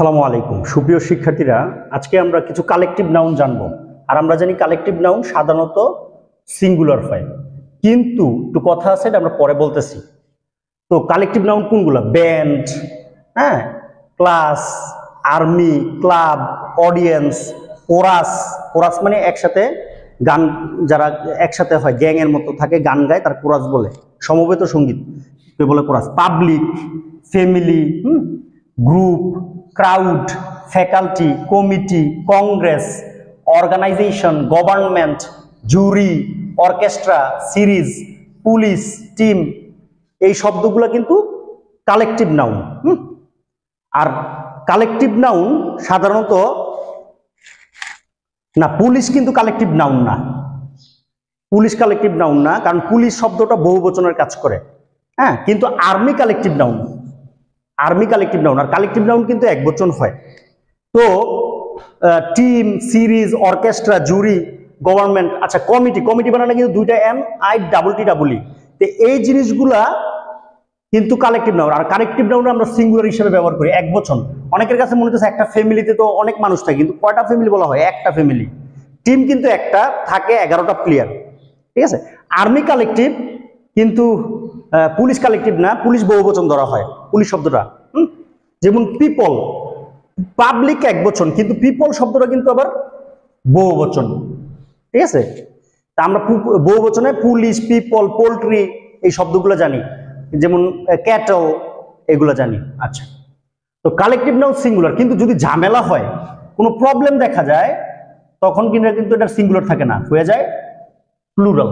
আসসালামু আলাইকুম সুপ্রিয় শিক্ষার্থীরা, আজকে আমরা কিছু কালেকটিভ নাউন জানবো। আর আমরা জানি কালেকটিভ নাউন সাধারণত সিঙ্গুলার হয়, কিন্তু একটু কথা আছে, এটা আমরা পরে বলতেছি। তো কালেকটিভ নাউন কোনগুলো? ব্যান্ড, হ্যাঁ, class, army, club, audience, chorus. Chorus মানে একসাথে গান, যারা একসাথে হয় গ্যাং এর মতো থাকে, গান গায়, তার কোরাস বলে। সমবেত সঙ্গীত বলে chorus. Public, family, group, crowd, faculty, committee, congress, organisation, government, jury, orchestra, series, police, team, এই শব্দগুলো কিন্তু কালেকটিভ নাউন। আর কালেকটিভ নাউন সাধারণত না, পুলিশ কিন্তু কালেকটিভ নাউন না। পুলিশ কালেকটিভ নাউন না, কারণ পুলিশ শব্দটা বহুবচনের কাজ করে। হ্যাঁ, কিন্তু army collective noun. Army collective noun, আর কালেকটিভ নাউন কিন্তু একবচন হয়। তো team, series, orchestra, jury, government, আচ্ছা কমিটি, কমিটি বানানো কিন্তু দুইটা MITTEE। তো এই জিনিসগুলা কিন্তু কালেকটিভ নাউন। আর কালেকটিভ নাউন আমরা সিঙ্গুলার হিসেবে ব্যবহার করি, একবচন। অনেকের কাছে মনে হচ্ছে একটা ফ্যামিলিতে তো অনেক মানুষ থাকে, কিন্তু কয়টা ফ্যামিলি বলা হয়? একটা ফ্যামিলি। টিম কিন্তু একটা থাকে, 11টা প্লেয়ার, ঠিক আছে। আর্মি কালেকটিভ, কিন্তু পুলিশ কালেকটিভ না, পুলিশ বহুবচন ধরা হয় পুলিশ শব্দটা। যেমন পিপল, পাবলিক একবচন, কিন্তু পিপল শব্দটা কিন্তু আবার বহুবচন, ঠিক আছে। তা আমরা বহুবচনে পুলিশ, পিপল, পোল্ট্রি এই শব্দগুলো জানি, যেমন ক্যাটল, এগুলো জানি। আচ্ছা, তো কালেকটিভ নাউন সিঙ্গুলার, কিন্তু যদি ঝামেলা হয়, কোনো প্রবলেম দেখা যায়, তখন কিন্তু এটা সিঙ্গুলার থাকে না, হয়ে যায় প্লুরাল।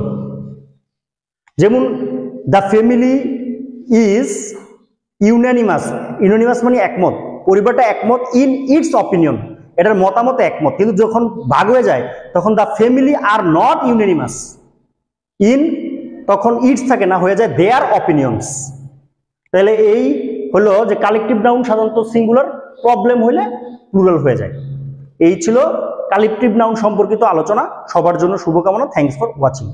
যেমন the family is unanimous. Unanimous মানে একমত, পরিবারটা একমত। ইন ইটস অপিনিয়ন, এটার মতামতে একমত। কিন্তু যখন ভাগ হয়ে যায়, তখন the family are not unanimous. In, তখন ইটস থাকে না, হয়ে যায় দেয়ার অপিনিয়ন্স। তাহলে এই হলো যে কালেকটিভ নাউন সাধারণত সিঙ্গুলার, প্রবলেম হলে প্লুরাল হয়ে যায়। এই ছিল কালেকটিভ নাউন সম্পর্কিত আলোচনা। সবার জন্য শুভকামনা। Thanks for watching.